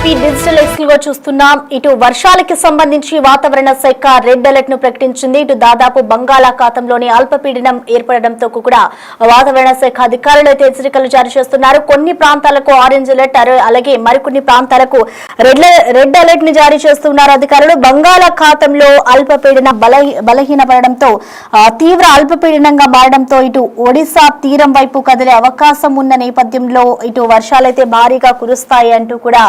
AP digital exclusive గా చూస్తున్నాం. ఇటు వర్షాలకి సంబంధించి వాతావరణ శాఖ రెడ్ అలర్ట్ ను ప్రకటించింది. ఇటు దాదాపు బంగాళాఖాతంలోని అల్పపీడనం ఏర్పడడంతో కూడా వాతావరణ శాఖ అధికారులు అయితే హెచ్చరికలు జారీ చేస్తున్నారు. కొన్ని ప్రాంతాలకు ఆరెంజ్ అలర్ట్, అలాగే మరికొన్ని ప్రాంతాలకు రెడ్ అలర్ట్ ని జారీ చేస్తున్నారు అధికారులు. బంగాళాఖాతంలో అల్పపీడనం బలహీనపడడంతో తీవ్ర అల్పపీడనంగా మారడంతో ఇటు ఒడిశా తీరం వైపు కదిలే అవకాశం ఉన్న నేపథ్యంలో ఇటు వర్షాలైతే భారీగా కురుస్తాయి అంటూ కూడా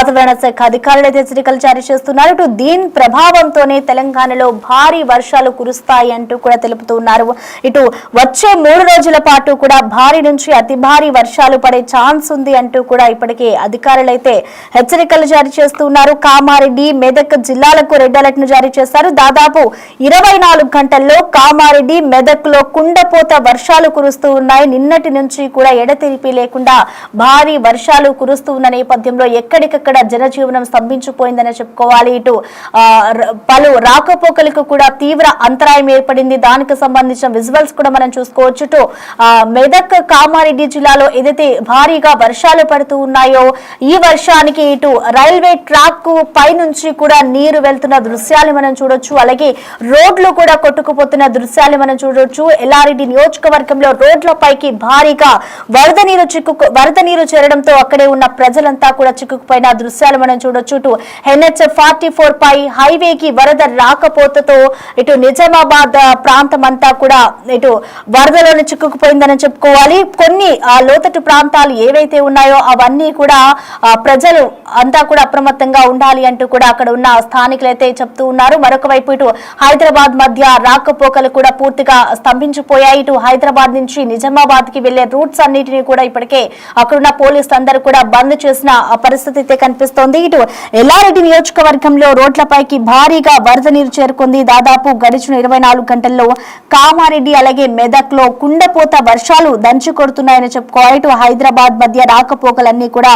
వాతావరణ శాఖ అధికారులు అయితే హెచ్చరికలు జారీ చేస్తున్నారు. ఇటు దీని ప్రభావంతోనే తెలంగాణలో భారీ వర్షాలు కురుస్తాయి అంటూ కూడా తెలుపుతున్నారు. ఇటు వచ్చే 3 రోజుల పాటు కూడా భారీ నుంచి అతి భారీ వర్షాలు పడే ఛాన్స్ ఉంది అంటూ కూడా ఇప్పటికే అధికారులు అయితే హెచ్చరికలు జారీ చేస్తున్నారు. కామారెడ్డి, మెదక్ జిల్లాలకు రెడ్ అలర్ట్ ను జారీ చేశారు. దాదాపు 24 గంటల్లో కామారెడ్డి, మెదక్ లో కుండపోత వర్షాలు కురుస్తూ ఉన్నాయి. నిన్నటి నుంచి కూడా ఎడతెరిపి లేకుండా భారీ వర్షాలు కురుస్తూ ఉన్న నేపథ్యంలో ఎక్కడికక్కడ జనజీవనం స్తంభించిపోయిందని చెప్పుకోవాలి. ఇటు పలు రాకపోకలకు కూడా తీవ్ర అంతరాయం ఏర్పడింది. దానికి సంబంధించిన విజువల్స్ కూడా మనం చూసుకోవచ్చు. ఇటు మెదక్, కామారెడ్డి జిల్లాలో ఏదైతే భారీగా వర్షాలు పడుతూ ఉన్నాయో ఈ వర్షానికి ఇటు రైల్వే ట్రాక్ పై నుంచి కూడా నీరు వెళ్తున్న దృశ్యాలు మనం చూడొచ్చు. అలాగే రోడ్లు కూడా కొట్టుకుపోతున్న దృశ్యాలు మనం చూడొచ్చు. ఎల్లారెడ్డి నియోజకవర్గంలో రోడ్ల పైకి భారీగా వరద నీరు చేరడంతో అక్కడే ఉన్న ప్రజలంతా కూడా చిక్కుకుపోయిన దృశ్యాలు మనం చూడొచ్చు. ఇటు NH-44 పై హైవేకి వరద రాకపోతతో ఇటు నిజామాబాద్ ప్రాంతం అంతా కూడా ఇటు వరదలోనే చిక్కుకుపోయిందని చెప్పుకోవాలి. కొన్ని లోతట్టు ప్రాంతాలు ఏవైతే ఉన్నాయో అవన్నీ కూడా ప్రజలు అంతా కూడా అప్రమత్తంగా ఉండాలి అంటూ కూడా అక్కడ ఉన్న స్థానికులైతే చెప్తూ ఉన్నారు. మరొక వైపు ఇటు హైదరాబాద్ మధ్య రాకపోకలు కూడా పూర్తిగా స్తంభించిపోయాయి. ఇటు హైదరాబాద్ నుంచి నిజామాబాద్ కి వెళ్లే రూట్స్ అన్నిటినీ కూడా ఇప్పటికే అక్కడున్న పోలీసులు అందరూ కూడా బంద్ చేసిన పరిస్థితి అయితే కనిపిస్తోంది. ఇటు ఎల్లారెడ్డి నియోజకవర్గంలో రోడ్లపైకి భారీగా వరద నీరు చేరుకుంది. దాదాపు గడిచిన 24 గంటల్లో కామారెడ్డి అలాగే మెదక్ లో కుండపోత వర్షాలు దంచి కొడుతున్నాయని చెప్పుకోవాలి. ఇటు హైదరాబాద్ మధ్య రాకపోకలన్నీ కూడా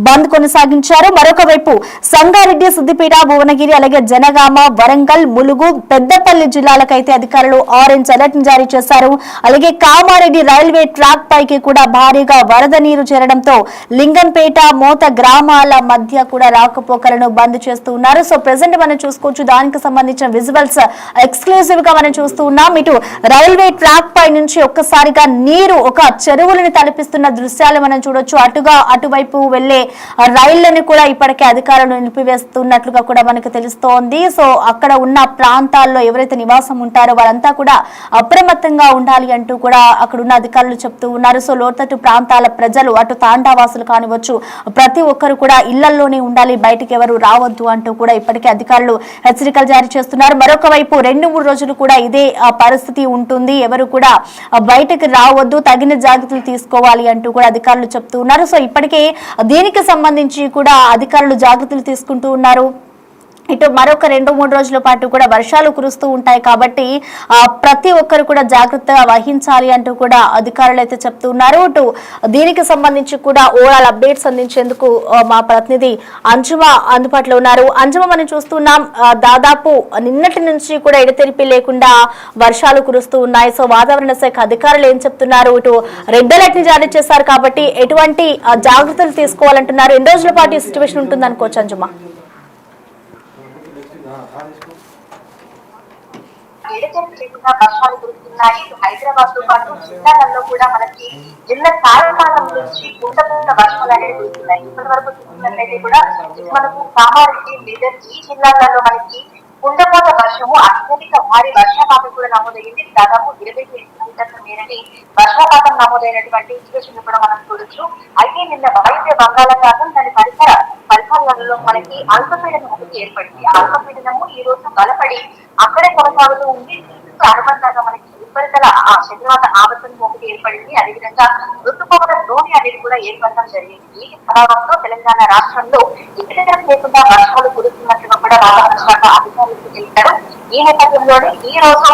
బంద్ కొనసాగించారు. మరొక వైపు సంగారెడ్డి, సిద్దిపేట, భువనగిరి అలాగే జనగామ, వరంగల్, ములుగు, పెద్దపల్లి జిల్లాలకైతే అధికారులు ఆరెంజ్ అలర్ట్ జారీ చేశారు. అలాగే కామారెడ్డి రైల్వే ట్రాక్ పైకి కూడా భారీగా వరద నీరు చేరడంతో లింగంపేట, మోత గ్రామాల మధ్య కూడా రాకపోకలను బంద్ చేస్తూ ఉన్నారు. సో ప్రెసెంట్ మనం చూసుకోవచ్చు. దానికి సంబంధించిన విజువల్స్ ఎక్స్క్లూజివ్ గా మనం చూస్తూ ఉన్నాం. ఇటు రైల్వే ట్రాక్ పై నుంచి ఒక్కసారిగా నీరు ఒక చెరువులను తలపిస్తున్న దృశ్యాలు మనం చూడొచ్చు. అటువైపు వెళ్లే రైళ్లను కూడా ఇప్పటికే అధికారులు నిలిపివేస్తున్నట్లుగా కూడా మనకు తెలుస్తోంది. సో అక్కడ ఉన్న ప్రాంతాల్లో ఎవరైతే నివాసం ఉంటారో వారంతా కూడా అప్రమత్తంగా ఉండాలి అంటూ కూడా అక్కడ ఉన్న అధికారులు చెప్తూ ఉన్నారు. సో లోతట్టు ప్రాంతాల ప్రజలు అటు తాండావాసులు కానివచ్చు ప్రతి ఒక్కరు కూడా ఇళ్లలోనే ఉండాలి, బయటకు ఎవరు రావద్దు అంటూ కూడా ఇప్పటికే అధికారులు హెచ్చరికలు జారీ చేస్తున్నారు. మరొక వైపు 2-3 రోజులు కూడా ఇదే పరిస్థితి ఉంటుంది. ఎవరు కూడా బయటకు రావద్దు, తగిన జాగ్రత్తలు తీసుకోవాలి అంటూ కూడా అధికారులు చెప్తూ ఉన్నారు. సో ఇప్పటికే దీనికి సంబంధించి కూడా అధికారులు జాగ్రత్తలు తీసుకుంటూ ఉన్నారు. ఇటు మరొక 2-3 రోజుల పాటు కూడా వర్షాలు కురుస్తూ ఉంటాయి కాబట్టి ప్రతి ఒక్కరు కూడా జాగ్రత్తగా వహించాలి అంటూ కూడా అధికారులు అయితే చెప్తూ ఉన్నారు. ఇటు దీనికి సంబంధించి కూడా ఓవరాల్ అప్డేట్స్ అందించేందుకు మా ప్రతినిధి అంజుమ అందుబాటులో ఉన్నారు. అంజుమ, మనం చూస్తున్నాం దాదాపు నిన్నటి నుంచి కూడా ఎడతెరిపి లేకుండా వర్షాలు కురుస్తూ ఉన్నాయి. సో వాతావరణ శాఖ అధికారులు ఏం చెప్తున్నారు? ఇటు రెడ్ అలర్ట్ ని జారీ చేశారు కాబట్టి ఎటువంటి జాగ్రత్తలు తీసుకోవాలంటున్నారు? ఎన్ని రోజుల పాటు ఈ సిచ్యువేషన్ ఉంటుంది అనుకోవచ్చు అంజుమ? లేకుండా వర్షాలు కురుస్తున్నాయి. హైదరాబాద్ తో పాటు జిల్లాలలో కూడా మనకి జిల్లా సాయంకాలం నుంచి కుండపోత వర్షాలు అనేవి కురుస్తున్నాయి. ఇప్పటి వరకు చూస్తున్నట్లయితే కూడా మనకు కామారెడ్డి, మెదక్ ఈ జిల్లాలలో మనకి కుండపోత వర్షము అత్యధిక భారీ వర్షపాతం కూడా నమోదైంది. దాదాపు 20 సెంటీమీటర్ల మేరని వర్షపాతం నమోదైనటువంటి సిచ్యువేషన్ కూడా మనం చూడొచ్చు. అయితే నిన్న వాయువ్య బంగాళాఖాతం దాని పరిసరాలలో మనకి అల్పపీడనం ఒకటి ఏర్పడింది. ఆ అల్పపీడనము ఈ రోజు బలపడి అక్కడే కొనసాగుతూ ఉంది. అనుబంధంగా మనకి ఉపరితల చంద్రవాత ఆవర్తనం ఒకటి ఏర్పడింది. అదేవిధంగా ఋతుపవన ద్రోణి అనేది కూడా ఏర్పడడం జరిగింది. ఈ ప్రభావంతో తెలంగాణ రాష్ట్రంలో ఎక్కడ లేకుండా వర్షాలు కురుస్తున్నట్లుగా కూడా వాతావరణ శాఖ అధికారులు తెలిపారు. ఈ నేపథ్యంలోనే ఈ రోజు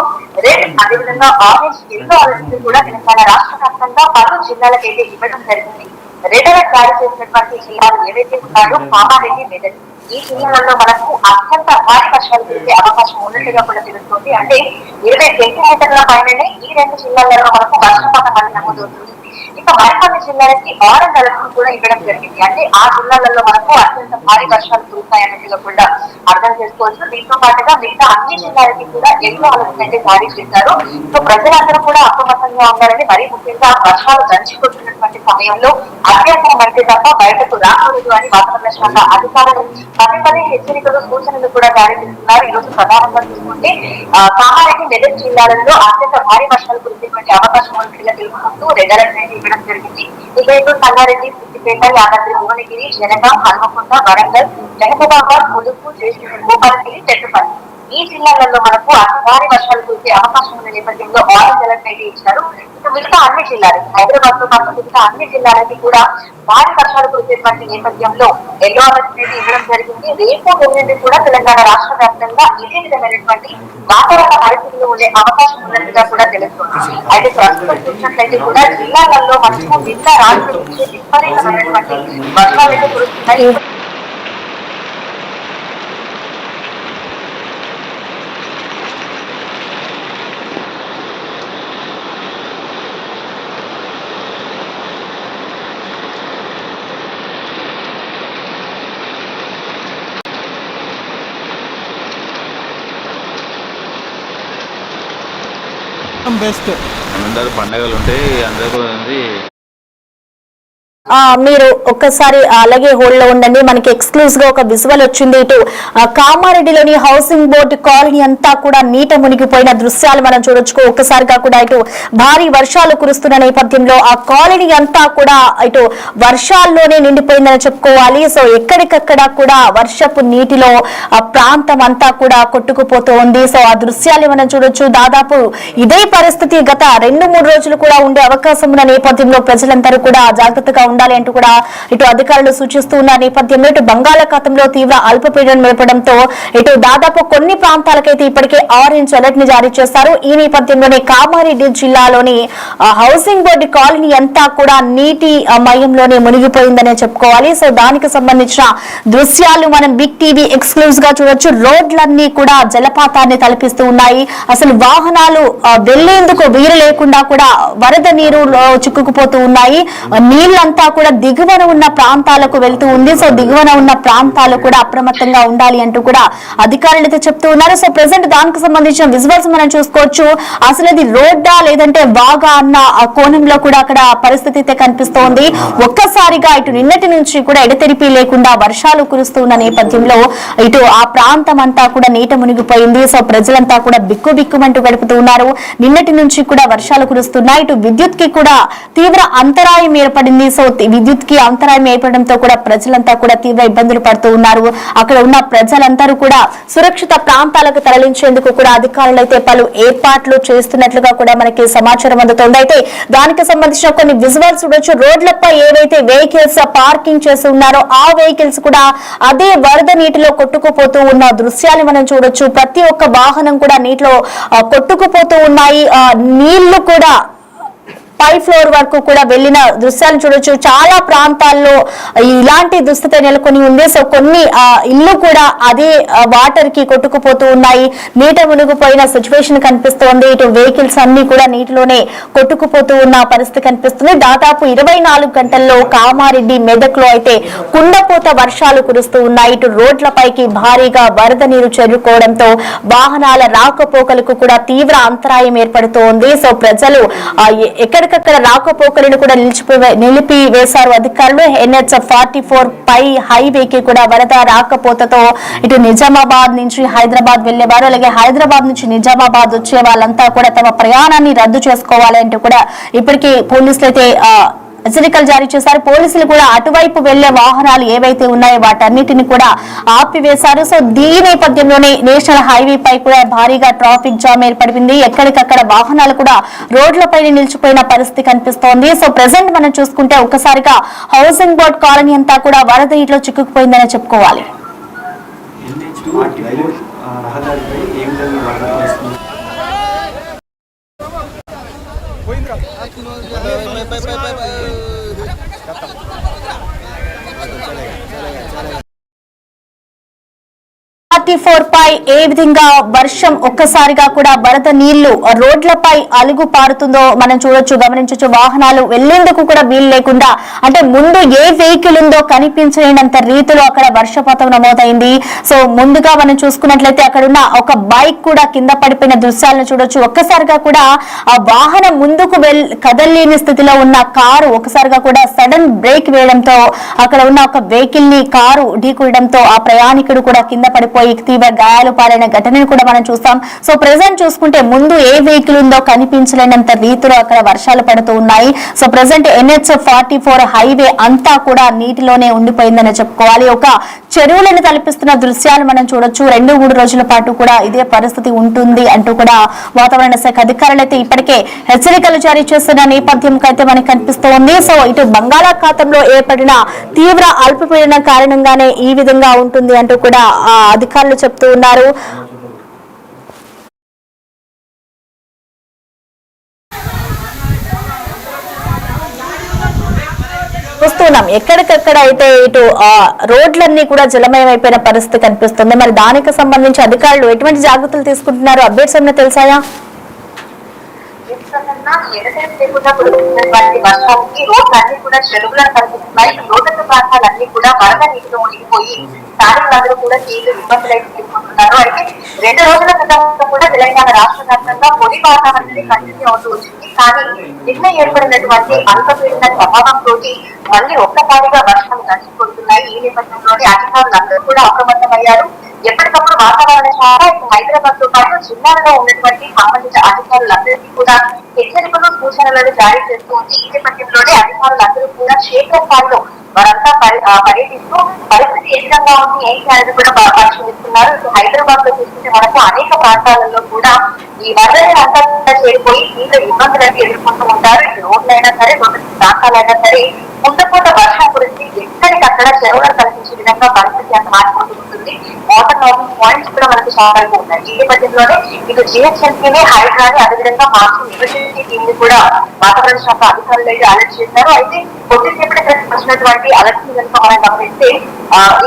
రెడ్ అదేవిధంగా ఆరెంజ్, ఎల్లో అలర్ట్ కూడా తెలంగాణ రాష్ట్ర వ్యాప్తంగా పలు జిల్లాలకైతే ఇవ్వడం జరిగింది. రెడ్ అలర్ట్ జారీ చేసినటువంటి జిల్లాలు ఏవైతే ఉన్నాయో కామారెడ్డి, మెదక్ ఈ జిల్లాలలో మనకు అత్యంత భారీ వర్షాలు కురిసే అవకాశం ఉన్నట్టుగా కూడా తెలుస్తుంది. అంటే 20 సెంటీమీటర్ల పైననే ఈ 2 జిల్లాలలో మనకు వర్షపాతం అనేది నమోదవుతుంది. ఇంకా మరికొన్ని జిల్లాలకి ఆరెంజ్ అలర్ట్ కూడా ఇవ్వడం జరిగింది. అంటే ఆ జిల్లాలలో మనకు అత్యంత భారీ వర్షాలు కురుస్తాయన్నట్టుగా కూడా అర్థం చేసుకోవచ్చు. దీంతో పాటుగా మిగతా అన్ని జిల్లాలకి కూడా ఎల్లో అలర్ట్ అయితే జారీ చేశారు. సో ప్రజలందరూ కూడా అప్రమత్తంగా ఉండాలని, మరీ ముఖ్యంగా వర్షాలు దంచి కొట్టినటువంటి సమయంలో అత్యవసరం అయితే తప్ప బయటకు రాకూడదు అని వాతావరణ శాఖ అధికారులు పదే హెచ్చరికలు, సూచనలు కూడా జారీ చేస్తున్నారు. ఈ రోజు ప్రధానంగా చూసుకుంటే కామారెడ్డి, మెదక్ జిల్లాలలో అత్యంత భారీ వర్షాలు కురిసేటువంటి అవకాశం ఉన్నట్టుగా తెలుపుకుంటూ రెడ్ అలర్ట్ అయితే ఇవ్వడం జరిగింది. ఇక ఇటు సంగారెడ్డి, సిద్దిపేట, యాదాద్రి, భువనగిరి, జనగాం, హన్మకొండ, వరంగల్, మహబూబాబాద్, ములుగు, జయశంకర్, భూపాలపల్లి, పెద్దపల్లి ఈ జిల్లాలలో మనకు అతి భారీ వర్షాలు కురిసే అవకాశం ఉన్న నేపథ్యంలో ఆరెంజ్ అలర్ట్ అయితే ఇచ్చారు. ఇక మిగతా అన్ని జిల్లాలు, హైదరాబాద్ తో పాటు మిగతా అన్ని జిల్లాలకి కూడా భారీ వర్షాలు కురిసేటువంటి నేపథ్యంలో ఎల్లో అలర్ట్ అయితే ఇవ్వడం జరిగింది. రేపు ఎల్లుండి కూడా తెలంగాణ రాష్ట్ర వ్యాప్తంగా ఇదే విధమైనటువంటి వాతావరణ పరిస్థితులు ఉండే అవకాశం ఉన్నట్టుగా కూడా తెలుస్తుంది. అయితే ప్రస్తుతం చూసినట్లయితే కూడా జిల్లాలలో మనకు నిన్న రాత్రి నుంచి విపరీతమైనటువంటి వర్షాలు అయితే కురుస్తున్నాయి. బెస్ట్ అందరు పండగలు ఉంటాయి. అందరూ మీరు ఒక్కసారి అలాగే హోల్డ్ లో ఉండండి. మనకి ఎక్స్క్లూజివ్ గా ఒక విజువల్ వచ్చింది. ఇటు కామారెడ్డిలోని హౌసింగ్ బోర్డు కాలనీ అంతా కూడా నీట మునిగిపోయిన దృశ్యాలు మనం చూడొచ్చు. ఒక్కసారిగా కూడా ఇటు భారీ వర్షాలు కురుస్తున్న నేపథ్యంలో ఆ కాలనీ అంతా కూడా ఇటు వర్షాల్లోనే నిండిపోయిందని చెప్పుకోవాలి. సో ఎక్కడికక్కడ కూడా వర్షపు నీటిలో ఆ ప్రాంతం అంతా కూడా కొట్టుకుపోతూ ఉంది. సో ఆ దృశ్యాలు మనం చూడొచ్చు. దాదాపు ఇదే పరిస్థితి గత 2-3 రోజులు కూడా ఉండే అవకాశం ఉన్న నేపథ్యంలో ప్రజలందరూ కూడా జాగ్రత్తగా ఉండాలి అంటూ కూడా ఇటు అధికారులు సూచిస్తూ ఉన్న నేపథ్యంలో ఇటు బంగాళాఖాతంలో తీవ్ర అల్పపీడనం ఏర్పడంతో ఇటు దాదాపు కొన్ని ప్రాంతాలకైతే ఇప్పటికే ఆరెంజ్ అలర్ట్ ని జారీ చేశారు. ఈ నేపథ్యంలోనే కామారెడ్డి జిల్లాలోని హౌసింగ్ బోర్డు కాలనీ అంతా కూడా నీటి మయంలోనే మునిగిపోయిందనే చెప్పుకోవాలి. సో దానికి సంబంధించిన దృశ్యాలు మనం బిగ్ టీవీ ఎక్స్క్లూజివ్ గా చూడొచ్చు. రోడ్లన్నీ కూడా జలపాతాన్ని తలపిస్తూ ఉన్నాయి. అసలు వాహనాలు వెళ్లేందుకు వీలు లేకుండా కూడా వరద నీరులో చిక్కుకుపోతూ ఉన్నాయి. నీళ్లంతా కూడా దిగువన ఉన్న ప్రాంతాలకు వెళ్తూ ఉంది. సో దిగువన ఉన్న ప్రాంతాలు కూడా అప్రమత్తంగా ఉండాలి అంటూ కూడా అధికారులు అయితే చెప్తూ ఉన్నారు. సో ప్రెసెంట్ దానికి సంబంధించిన విజువల్స్ మనం చూసుకోవచ్చు. అసలు ఇది రోడ్డా లేదంటే వాగా అన్న ఆ కోణంలో కూడా అక్కడ పరిస్థితి అయితే కనిపిస్తోంది. ఒక్కసారిగా ఇటు నిన్నటి నుంచి కూడా ఎడతెరిపి లేకుండా వర్షాలు కురుస్తున్న నేపథ్యంలో ఇటు ఆ ప్రాంతం అంతా కూడా నీట మునిగిపోయింది. సో ప్రజలంతా కూడా బిక్కుబిక్కుమంటూ గడుపుతూ ఉన్నారు. నిన్నటి నుంచి కూడా వర్షాలు కురుస్తున్నాయి. ఇటు విద్యుత్ కి కూడా తీవ్ర అంతరాయం ఏర్పడింది. సో విద్యుత్ కి అంతరాయం ఏర్పడడంతో కూడా ప్రజలంతా కూడా తీవ్ర ఇబ్బందులు పడుతూ ఉన్నారు. అక్కడ ఉన్న ప్రజలందరూ కూడా సురక్షిత ప్రాంతాలకు తరలించేందుకు కూడా అధికారులు అయితే పలు ఏర్పాట్లు చేస్తున్నట్లుగా కూడా మనకి సమాచారం అందుతోంది. అయితే దానికి సంబంధించిన కొన్ని విజువల్స్ చూడొచ్చు. రోడ్లపై ఏవైతే వెహికల్స్ పార్కింగ్ చేసి ఉన్నారో ఆ వెహికల్స్ కూడా అదే వరద నీటిలో కొట్టుకుపోతూ ఉన్న దృశ్యాలు మనం చూడొచ్చు. ప్రతి ఒక్క వాహనం కూడా నీటిలో కొట్టుకుపోతూ ఉన్నాయి. నీళ్లు కూడా పై ఫ్లోర్ వరకు కూడా వెళ్లిన దృశ్యాలు చూడొచ్చు. చాలా ప్రాంతాల్లో ఇలాంటి దుస్థితి నెలకొని ఉంది. సో కొన్ని ఇల్లు కూడా అదే వాటర్ కి కొట్టుకుపోతూ ఉన్నాయి. నీట మునిగిపోయిన సిచ్యువేషన్ కనిపిస్తోంది. ఇటు వెహికల్స్ అన్ని కూడా నీటిలోనే కొట్టుకుపోతూ ఉన్న పరిస్థితి కనిపిస్తుంది. దాదాపు 24 గంటల్లో కామారెడ్డి, మెదక్ లో అయితే కుండపోత వర్షాలు కురుస్తూ ఉన్నాయి. ఇటు రోడ్లపైకి భారీగా వరద నీరు చేరుకోవడంతో వాహనాల రాకపోకలకు కూడా తీవ్ర అంతరాయం ఏర్పడుతోంది. సో ప్రజలు ఎక్కడికక్కడ రాకపోకలను కూడా నిలిపివేశారు అధికారులు. NH-44 పై హైవేకి కూడా వరద రాకపోతతో ఇటు నిజామాబాద్ నుంచి హైదరాబాద్ వెళ్లేవారు, అలాగే హైదరాబాద్ నుంచి నిజామాబాద్ వచ్చే వాళ్ళంతా కూడా తమ ప్రయాణాన్ని రద్దు చేసుకోవాలి అంటూ కూడా ఇప్పటికీ పోలీసులు అయితే హెచ్చరికలు జారీ చేశారు. పోలీసులు కూడా అటువైపు వెళ్లే వాహనాలు ఏవైతే ఉన్నాయో వాటన్నిటిని కూడా ఆపివేశారు. సో దీని నేపథ్యంలోనే నేషనల్ హైవే పై కూడా భారీగా ట్రాఫిక్ జామ్ ఏర్పడింది. ఎక్కడికక్కడ వాహనాలు కూడా రోడ్లపై నిలిచిపోయిన పరిస్థితి కనిపిస్తోంది. సో ప్రెసెంట్ మనం చూసుకుంటే ఒక్కసారిగా హౌసింగ్ బోర్డ్ కాలనీ అంతా కూడా వరద నీటిలో చిక్కుకుపోయిందని చెప్పుకోవాలి. NH-44 పై ఏ విధంగా వర్షం ఒక్కసారిగా కూడా వరద నీళ్లు రోడ్లపై అలుగు పారుతుందో మనం గమనించవచ్చు. వాహనాలు వెళ్లేందుకు కూడా వీలు లేకుండా, అంటే ముందు ఏ వెహికల్ ఉందో కనిపించలేనంత రీతిలో అక్కడ వర్షపాతం నమోదైంది. సో ముందుగా మనం చూసుకున్నట్లయితే అక్కడ ఉన్న ఒక బైక్ కూడా కింద పడిపోయిన దృశ్యాలను చూడొచ్చు. ఒక్కసారిగా కూడా ఆ వాహనం ముందుకు కదలలేని స్థితిలో ఉన్న కారు ఒక్కసారిగా కూడా సడన్ బ్రేక్ వేయడంతో అక్కడ ఉన్న ఒక వెహికల్ ని కారు ఢీకొనడంతో ఆ ప్రయాణికుడు కూడా కింద పడిపోయి తీవ్ర గాయాలు పాలైన ఘటనను కూడా మనం చూస్తాం. సో ప్రెసెంట్ చూసుకుంటే ముందు ఏ వెహికల్ ఉందో కనిపించలేనంత రీతిలో అక్కడ వర్షాలు పడుతూ ఉన్నాయి. సో ప్రెసెంట్ NH-44 హైవే అంతా కూడా నీటిలోనే ఉండిపోయిందని చెప్పుకోవాలి. ఒక చెరువులను తలపిస్తున్న దృశ్యాలు మనం చూడొచ్చు. 2-3 రోజుల పాటు కూడా ఇదే పరిస్థితి ఉంటుంది అంటూ కూడా వాతావరణ శాఖ అధికారులు అయితే ఇప్పటికే హెచ్చరికలు జారీ చేస్తున్న నేపథ్యం అయితే మనకు కనిపిస్తోంది. సో ఇటు బంగాళాఖాతంలో ఏర్పడిన తీవ్ర అల్పపీడనం కారణంగానే ఈ విధంగా ఉంటుంది అంటూ కూడా అధికారులు చెప్తూ ఉన్నారు. చూస్తున్నాం ఎక్కడికక్కడ అయితే ఇటు రోడ్లన్నీ కూడా జలమయమైపోయిన పరిస్థితి కనిపిస్తుంది. మరి దానికి సంబంధించి అధికారులు ఎటువంటి జాగ్రత్తలు తీసుకుంటున్నారు? అప్డేట్స్ ఏమైనా తెలుసాయా? లేకుండా కురుస్తున్నటువంటి వర్షానికి రోడ్లన్నీ కూడా చెరువులను కనిపిస్తున్నాయి. లోతట్టు ప్రాంతాలన్నీ కూడా వరద నీటిలో మునిగిపోయి స్థానికులందరూ కూడా తీవ్ర ఇబ్బందులు అయితే ఎదుర్కొంటున్నారు. అయితే 2 రోజుల క్రితం కూడా తెలంగాణ రాష్ట్ర వ్యాప్తంగా పొడి వాతావరణం కంటిన్యూ అవుతూ వచ్చింది. కానీ నిన్న ఏర్పడినటువంటి అల్పపీడన ప్రభావంతో మళ్ళీ ఒక్కసారిగా వర్షాలు దంచుకొడుతున్నాయి. ఈ నేపథ్యంలోనే అధికారులందరూ కూడా అప్రమత్తమయ్యారు. ఎప్పటికప్పుడు వాతావరణ శాఖ హైదరాబాద్ తో పాటు జిల్లాలలో ఉన్నటువంటి సంబంధిత అధికారులందరికీ కూడా హెచ్చరికలు సూచనలను జారీ చేస్తూ ఉంది. ఈ నేపథ్యంలోనే అధికారులందరూ కూడా క్షేత్రస్థాయిలో వారంతా పర్యటిస్తూ పరిస్థితి ఏ విధంగా ఉంది ఏంటి అనేది కూడా పరిశీలిస్తున్నారు. ఇప్పుడు హైదరాబాద్ లో చూసుకుంటే మనకు అనేక ప్రాంతాలలో కూడా ఈ వరదలు అంతా చేరిపోయి తీవ్ర ఇబ్బందులను ఎదుర్కొంటూ ఉంటారు. ఇటు రోడ్లైనా సరే, రోడ్డు ప్రాంతాలైనా సరే కుండపోత వర్షం గురించి ఎక్కడికక్కడ చెరువులను కల్పించే విధంగా పరిస్థితి అంత మారిపోతూ ఉంటుంది. వాటర్ లాగింగ్ పాయింట్స్ కూడా మనకు చాలా ఉన్నాయి. ఈ నేపథ్యంలోనే ఇటు GHMCని, హైడ్రాని, అదేవిధంగా మాన్సూన్ ఎమర్జెన్సీ టీమ్ ని కూడా వాతావరణ శాఖ అధికారులు అయితే అలర్ట్ చేశారు. అయితే కొద్దిసేపటి క్రితం వచ్చినటువంటి అలర్ట్ ని కనుక మనం గమనిస్తే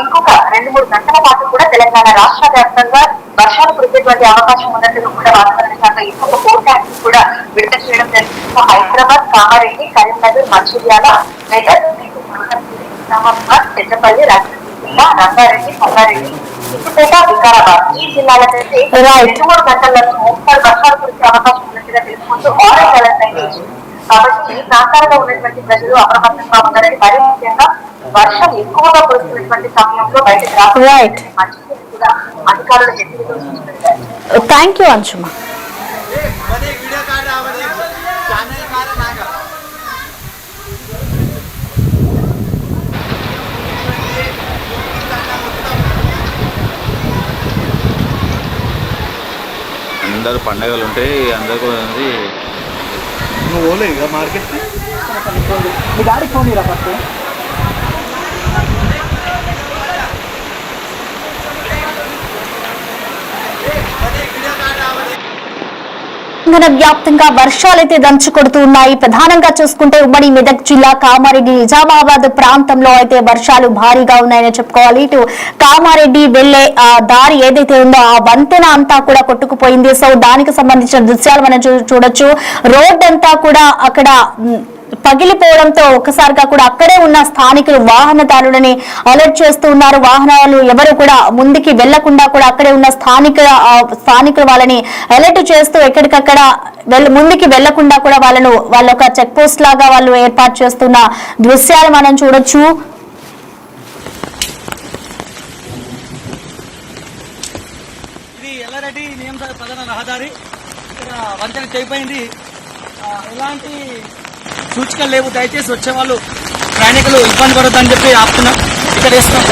ఇంకొక 2-3 గంటల పాటు కూడా తెలంగాణ రాష్ట్ర వ్యాప్తంగా వర్షాలు కురిసేటువంటి అవకాశం ఉన్నట్లు కూడా వాతావరణ శాఖ ఇంకొక ఫోర్కాస్ట్ కూడా విడుదల చేయడం జరిగింది. హైదరాబాద్, కామారెడ్డి, కరీంనగర్, మంచిర్యాల, మెదక్, నిజామాబాద్, పెద్దపల్లి, జిల్లా, రంగారెడ్డి, సంగారెడ్డి, సిద్దిపేట, వికారాబాద్ ఈ జిల్లాలకైతే 2-3 గంటల మోస్తారు వర్షాలు కురిసే అవకాశం ఉన్నట్టుగా తెలుసుకుంటూ ఆరెంజ్ అలర్ట్ అయితే ఇచ్చింది. కాబట్టి ఈ ప్రాంతాలలో ఉన్నటువంటి ప్రజలు అప్రమత్తంగా ఉన్నారని, మరీ ముఖ్యంగా వర్షం ఎక్కువగా కురుస్తున్నటువంటి సమయంలో బయటకు రావాలి మంచిది కూడా అధికారులు హెచ్చరికలు సూచించారు. థ్యాంక్ యూ అంశుమా. అందరు పండగలు ఉంటాయి, అందరికీ నువ్వు ఓలే ఇక మార్కెట్కి మీ గాడికి ఫోన్ ఇరా ఫస్ట్. తెలంగాణ వ్యాప్తంగా వర్షాలైతే దంచుకొడుతూ ఉన్నాయి. ప్రధానంగా చూసుకుంటే ఉమ్మడి మెదక్ జిల్లా కామారెడ్డి, నిజామాబాద్ ప్రాంతంలో అయితే వర్షాలు భారీగా ఉన్నాయని చెప్పుకోవాలి. ఇటు కామారెడ్డి వెళ్లే దారి ఏదైతే ఉందో ఆ వంతెన అంతా కూడా కొట్టుకుపోయింది. సో దానికి సంబంధించిన దృశ్యాలు మనం చూడొచ్చు. రోడ్ అంతా కూడా అక్కడ పగిలిపోవడంతో ఒక్కసారిగా కూడా అక్కడే ఉన్న స్థానికులు వాహనదారులని అలర్ట్ చేస్తూ ఉన్నారు. వాహనాలు ఎవరు కూడా ముందుకి వెళ్లకుండా కూడా అక్కడే ఉన్న స్థానికులు వాళ్ళని అలర్ట్ చేస్తూ ఎక్కడికక్కడ ముందుకి వెళ్లకుండా కూడా వాళ్ళ ఒక చెక్ పోస్ట్ లాగా వాళ్ళు ఏర్పాటు చేస్తున్న దృశ్యాలు మనం చూడొచ్చు. ఇది ఎల్లారెడ్డి నియంత్రణ ప్రధాన రహదారి. ఇక్కడ వంతెన తెగిపోయింది. ఎలాంటి సూచికలు లేవు. దయచేసి వచ్చే వాళ్ళు ప్రయాణికులు ఇబ్బంది పడొద్దని చెప్పి ఆపుతున్నాం. ఇక్కడ వేస్తున్నాం.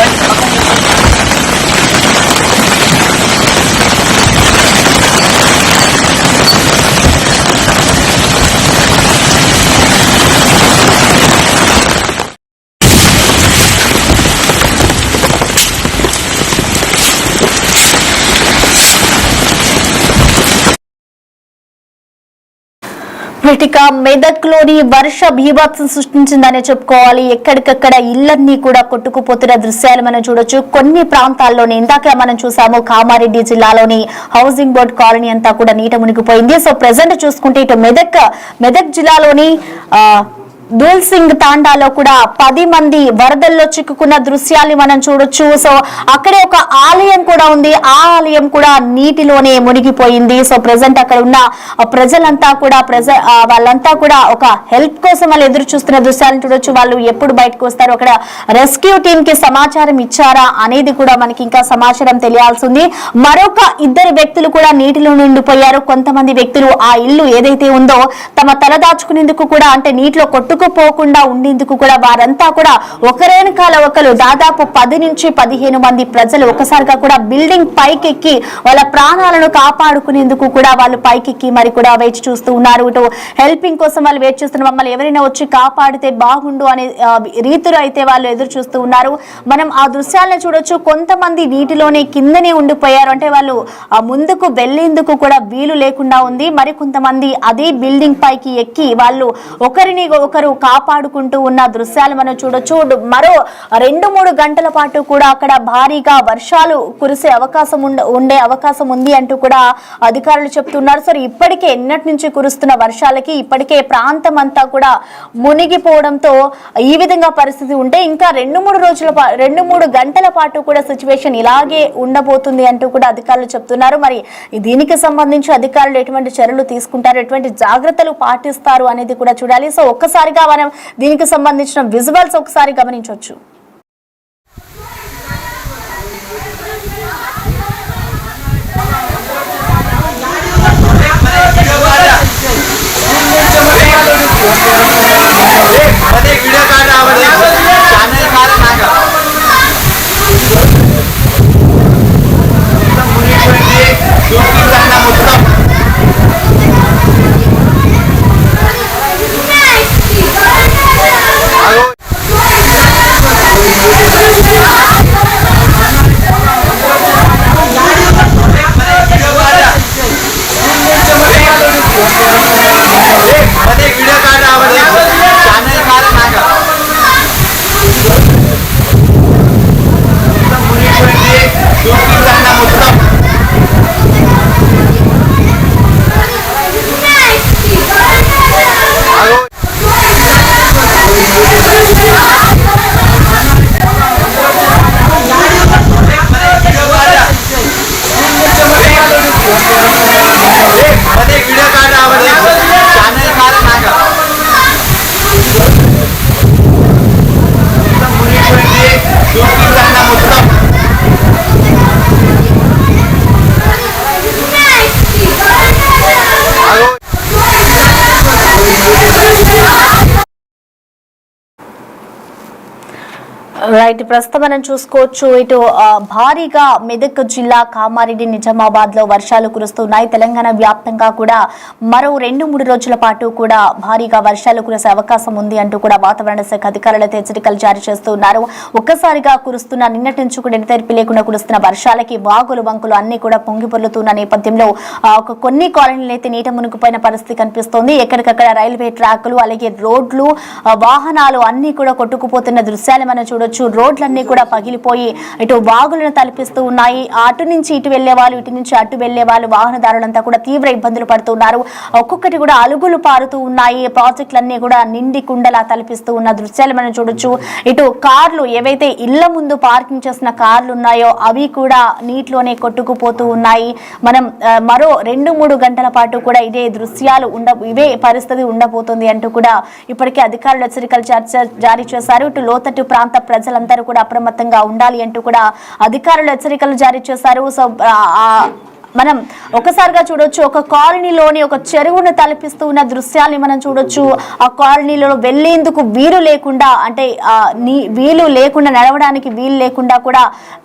రైట్, ఇక మెదక్ లోని వర్ష బీభత్సం సృష్టించిందనే చెప్పుకోవాలి. ఎక్కడికక్కడ ఇళ్లన్నీ కూడా కొట్టుకుపోతున్న దృశ్యాలు మనం చూడొచ్చు. కొన్ని ప్రాంతాల్లోని ఇందాక మనం చూసాము, కామారెడ్డి జిల్లాలోని హౌసింగ్ బోర్డ్ కాలనీ అంతా కూడా నీట మునిగిపోయింది. సో ప్రెసెంట్ చూసుకుంటే ఇటు మెదక్ జిల్లాలోని దూల్ సింగ్ తాండాలో కూడా 10 మంది వరదల్లో చిక్కుకున్న దృశ్యాన్ని మనం చూడొచ్చు. సో అక్కడే ఒక ఆలయం కూడా ఉంది, ఆ ఆలయం కూడా నీటిలోనే మునిగిపోయింది. సో ప్రెసెంట్ అక్కడ ఉన్న ప్రజలంతా కూడా వాళ్ళంతా కూడా ఒక హెల్ప్ కోసం వాళ్ళు ఎదురు చూస్తున్న దృశ్యాలను చూడొచ్చు. వాళ్ళు ఎప్పుడు బయటకు వస్తారు, అక్కడ రెస్క్యూ టీమ్ కి సమాచారం ఇచ్చారా అనేది కూడా మనకి ఇంకా సమాచారం తెలియాల్సి ఉంది. మరొక 2 వ్యక్తులు కూడా నీటిలో నిండిపోయారు. కొంతమంది వ్యక్తులు ఆ ఇల్లు ఏదైతే ఉందో తమ తల దాచుకునేందుకు కూడా, అంటే నీటిలో కొట్టుకుపోకుండా ఉండేందుకు కూడా వారంతా కూడా ఒకరేనకాల ఒకరు దాదాపు 10 నుంచి 15 మంది ప్రజలు ఒకసారిగా కూడా బిల్డింగ్ పైకెక్కి వాళ్ళ ప్రాణాలను కాపాడుకునేందుకు కూడా వాళ్ళు పైకెక్కి మరి కూడా వేచి చూస్తూ ఉన్నారు. ఇటు హెల్పింగ్ కోసం వాళ్ళు వేచి చూస్తున్నారు. మమ్మల్ని ఎవరైనా వచ్చి కాపాడితే బాగుండు అనే రీతిలో అయితే వాళ్ళు ఎదురు చూస్తూ ఉన్నారు. మనం ఆ దృశ్యాలను చూడొచ్చు. కొంతమంది నీటిలోనే కిందనే ఉండిపోయారు, అంటే వాళ్ళు ముందుకు వెళ్లేందుకు కూడా వీలు లేకుండా ఉంది. మరి కొంతమంది అదే బిల్డింగ్ పైకి ఎక్కి వాళ్ళు ఒకరిని ఒకరు కాపాడుకుంటూ ఉన్న దృశ్యాలు మనం చూడొచ్చు. మరో 2-3 గంటల పాటు కూడా అక్కడ భారీగా వర్షాలు కురిసే ఉండే అవకాశం ఉంది అంటూ కూడా అధికారులు చెప్తున్నారు. సరే, ఇప్పటికే ఎన్నటి నుంచి కురుస్తున్న వర్షాలకి ఇప్పటికే ప్రాంతం అంతా కూడా మునిగిపోవడంతో ఈ విధంగా పరిస్థితి ఉంటే ఇంకా 2-3 గంటల పాటు కూడా సిచ్యువేషన్ ఇలాగే ఉండబోతుంది అంటూ కూడా అధికారులు చెప్తున్నారు. మరి దీనికి సంబంధించి అధికారులు ఎటువంటి చర్యలు తీసుకుంటారు, ఎటువంటి జాగ్రత్తలు పాటిస్తారు అనేది కూడా చూడాలి. సో ఒక్కసారిగా మనం దీనికి సంబంధించిన విజువల్స్ ఒకసారి గమనించవచ్చు. రైట్, ప్రస్తుతం మనం చూసుకోవచ్చు. ఇటు భారీగా మెదక్ జిల్లా కామారెడ్డి నిజామాబాద్ లో వర్షాలు కురుస్తున్నాయి. తెలంగాణ వ్యాప్తంగా కూడా మరో 2-3 రోజుల పాటు కూడా భారీగా వర్షాలు కురిసే అవకాశం ఉంది అంటూ కూడా వాతావరణ శాఖ అధికారులు హెచ్చరికలు జారీ చేస్తున్నారు. ఒక్కసారిగా కురుస్తున్న నిన్నటి నుంచి కూడా ఎడతెరిపి లేకుండా కురుస్తున్న వర్షాలకి వాగులు వంకులు అన్ని కూడా పొంగి పొర్లుతున్న నేపథ్యంలో కొన్ని కాలనీలు అయితే నీట మునిగిపోయిన పరిస్థితి కనిపిస్తోంది. ఎక్కడికక్కడ రైల్వే ట్రాకులు అలాగే రోడ్లు వాహనాలు అన్ని కూడా కొట్టుకుపోతున్న దృశ్యాలు మనం చూడొచ్చు. రోడ్లన్నీ కూడా పగిలిపోయి ఇటు వాగులను తలపిస్తూ ఉన్నాయి. అటు నుంచి ఇటు వెళ్లే వాళ్ళు, ఇటు నుంచి అటు వెళ్లే వాళ్ళు, వాహనదారులంతా కూడా తీవ్ర ఇబ్బందులు పడుతున్నారు. ఒక్కొక్కటి కూడా అలుగులు పారుతూ ఉన్నాయి. ప్రాజెక్టులన్నీ కూడా నిండి కుండలా తలపిస్తూ ఉన్న దృశ్యాలు మనం చూడొచ్చు. ఇటు కార్లు, ఏవైతే ఇళ్ల ముందు పార్కింగ్ చేసిన కార్లు ఉన్నాయో అవి కూడా నీటిలోనే కొట్టుకుపోతూ ఉన్నాయి. మనం మరో 2-3 గంటల పాటు కూడా ఇదే దృశ్యాలు ఇవే పరిస్థితి ఉండబోతుంది అంటూ కూడా ఇప్పటికే అధికారులు హెచ్చరికలు జారీ చేశారు. ఇటు లోతట్టు ప్రాంత ప్రజలందరూ కూడా అప్రమత్తంగా ఉండాలి అంటూ కూడా అధికారులు హెచ్చరికలు జారీ చేశారు. సో మనం ఒకసారిగా చూడొచ్చు. ఒక కాలనీలోని ఒక చెరువును తలపిస్తూ ఉన్న దృశ్యాన్ని మనం చూడొచ్చు. ఆ కాలనీలో వెళ్లేందుకు వీలు లేకుండా, అంటే వీలు లేకుండా, నడవడానికి వీలు లేకుండా కూడా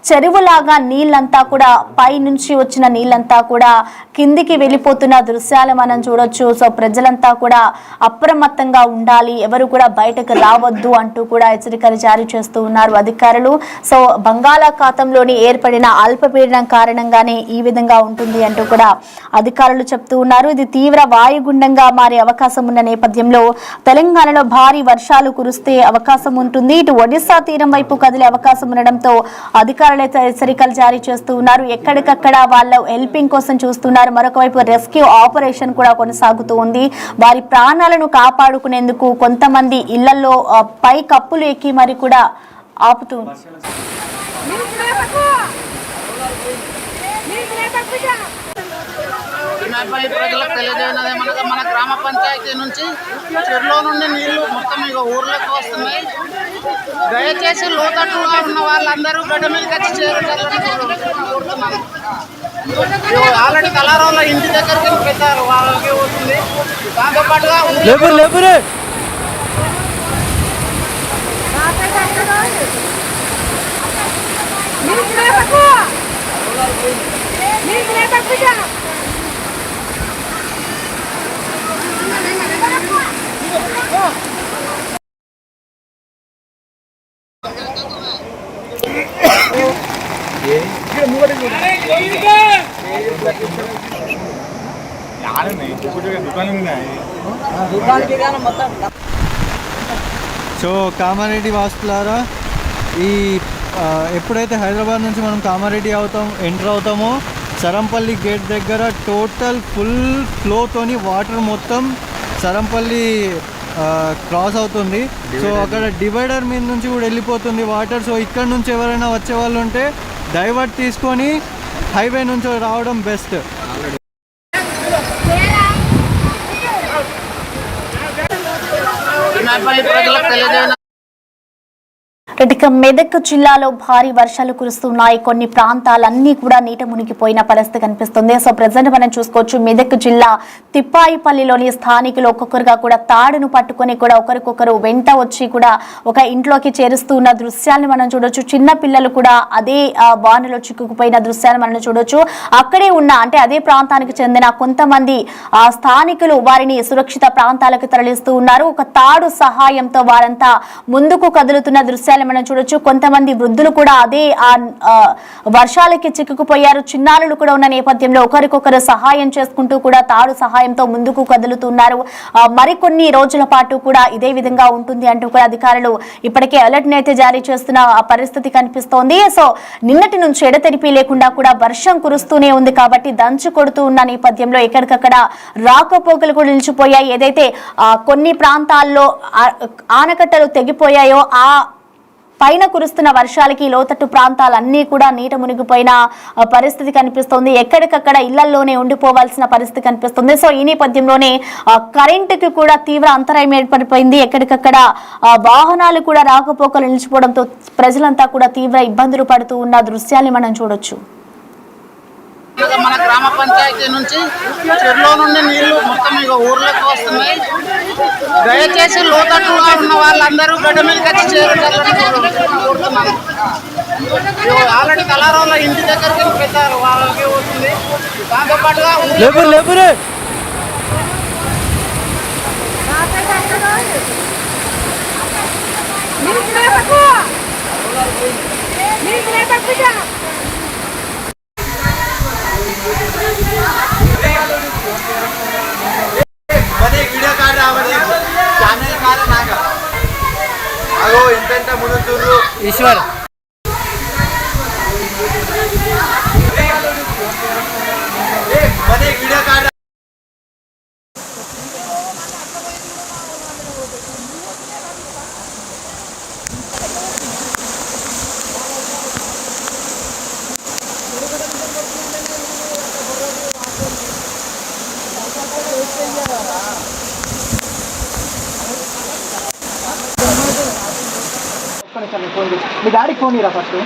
చెరువులాగా నీళ్ళంతా కూడా పై నుంచి వచ్చిన నీళ్ళంతా కూడా కిందికి వెళ్ళిపోతున్న దృశ్యాలు మనం చూడొచ్చు. సో ప్రజలంతా కూడా అప్రమత్తంగా ఉండాలి, ఎవరు కూడా బయటకు రావద్దు అంటూ కూడా హెచ్చరికలు జారీ చేస్తూ ఉన్నారు అధికారులు. సో బంగాళాఖాతంలోని ఏర్పడిన అల్పపీడనం కారణంగానే ఈ విధంగా ఉంటుంది అంటూ కూడా అధికారులు చెప్తూ ఉన్నారు. ఇది తీవ్ర వాయుగుండంగా మారే అవకాశం ఉన్న నేపథ్యంలో తెలంగాణలో భారీ వర్షాలు కురిస్తే అవకాశం ఉంటుంది. ఇటు ఒడిశా తీరం వైపు కదిలే అవకాశం ఉండడంతో అధికారులు హెచ్చరికలు జారీ చేస్తూ ఉన్నారు. ఎక్కడికక్కడ వాళ్ళు హెల్పింగ్ కోసం చూస్తున్నారు. మరొక వైపు రెస్క్యూ ఆపరేషన్ కూడా కొనసాగుతూ ఉంది. వారి ప్రాణాలను కాపాడుకునేందుకు కొంతమంది ఇళ్లలో పై కప్పులు ఎక్కి మరి కూడా ఆపుతూ ప్రజలకు తెలియజేయనదేమనగా మన గ్రామ పంచాయతీ నుంచి చెరువులో నుండి నీళ్లు మొత్తం ఇక ఊర్లోకి వస్తున్నాయి. దయచేసి లోతట్టుగా ఉన్న వాళ్ళందరూ గడ్డ మీదకి వచ్చి చేరుతున్నాను. ఆల్రెడీ కలారంలో ఇంటి దగ్గరికి పెట్టారు, వాళ్ళకి వస్తుంది. దాంతోపాటుగా సో కామారెడ్డి వాసులారా, ఈ ఎప్పుడైతే హైదరాబాద్ నుంచి మనం కామారెడ్డి ఎంటర్ అవుతామో సరంపల్లి గేట్ దగ్గర టోటల్ ఫుల్ ఫ్లోతోని వాటర్ మొత్తం సరంపల్లి క్రాస్ అవుతుంది. సో అక్కడ డివైడర్ మీద నుంచి కూడా వెళ్ళిపోతుంది వాటర్. సో ఇక్కడ నుంచి ఎవరైనా వచ్చే వాళ్ళు ఉంటే డైవర్ట్ తీసుకొని హైవే నుంచి రావడం బెస్ట్. ఇక మెదక్ జిల్లాలో భారీ వర్షాలు కురుస్తున్నాయి. కొన్ని ప్రాంతాలన్నీ కూడా నీట మునిగిపోయిన పరిస్థితి కనిపిస్తుంది. సో ప్రజెంట్ మనం చూసుకోవచ్చు, మెదక్ జిల్లా తిప్పాయిపల్లిలోని స్థానికులు ఒక్కొక్కరుగా కూడా తాడును పట్టుకొని కూడా ఒకరికొకరు వెంట వచ్చి కూడా ఒక ఇంట్లోకి చేరుస్తున్న దృశ్యాన్ని మనం చూడొచ్చు. చిన్న పిల్లలు కూడా అదే వానలో చిక్కుకుపోయిన దృశ్యాన్ని మనం చూడొచ్చు. అక్కడే ఉన్న అంటే అదే ప్రాంతానికి చెందిన కొంతమంది స్థానికులు వారిని సురక్షిత ప్రాంతాలకు తరలిస్తూ ఉన్నారు. ఒక తాడు సహాయంతో వారంతా ముందుకు కదులుతున్న దృశ్యాలు మనం చూడొచ్చు. కొంతమంది వృద్ధులు కూడా అదే వర్షాలకి చిక్కుకుపోయారు. చిన్నారులు కూడా ఉన్న నేపథ్యంలో ఒకరికొకరు సహాయం చేసుకుంటూ కూడా తాడు సహాయంతో ముందుకు కదులుతున్నారు. మరికొన్ని రోజుల పాటు కూడా ఇదే విధంగా ఉంటుంది అంటూ కూడా అధికారులు ఇప్పటికే అలర్ట్ అయితే జారీ చేస్తున్న పరిస్థితి కనిపిస్తోంది. సో నిన్నటి నుంచి ఎడతెరిపి లేకుండా కూడా వర్షం కురుస్తూనే ఉంది కాబట్టి దంచు కొడుతూ ఉన్న నేపథ్యంలో ఎక్కడికక్కడ రాకపోకలు కూడా నిలిచిపోయాయి. ఏదైతే కొన్ని ప్రాంతాల్లో ఆనకట్టలు తెగిపోయాయో ఆ పైన కురుస్తున్న వర్షాలకి లోతట్టు ప్రాంతాలన్నీ కూడా నీట మునిగిపోయిన పరిస్థితి కనిపిస్తుంది. ఎక్కడికక్కడ ఇళ్లలోనే ఉండిపోవాల్సిన పరిస్థితి కనిపిస్తుంది. సో ఈ నేపథ్యంలోనే కరెంటుకి కూడా తీవ్ర అంతరాయం ఏర్పడిపోయింది. ఎక్కడికక్కడ వాహనాలు కూడా రాకపోకలు నిలిచిపోవడంతో ప్రజలంతా కూడా తీవ్ర ఇబ్బందులు పడుతూ ఉన్న దృశ్యాన్ని మనం చూడొచ్చు. మన గ్రామ పంచాయతీ నుంచి చెరువులో నుండి నీళ్లు మొత్తం ఇక ఊర్లోకి వస్తున్నాయి. దయచేసి లోతట్టుగా ఉన్న వాళ్ళందరూ గడ్డ మీదకి వచ్చి చేరుతున్నాను. ఆల్రెడీ కలారంలో ఇంటి దగ్గరికి పెట్టారు, వాళ్ళకి వస్తుంది. దాంతోపాటుగా వీడియో కార్డు రావాలి ఛానల్ కాదు నాకు అగో ఎంత మునుతుర్రు ఈశ్వర్ వీడియో కార్డు మీ డాడీకి ఫోన్ ఇరా ఫస్ట్.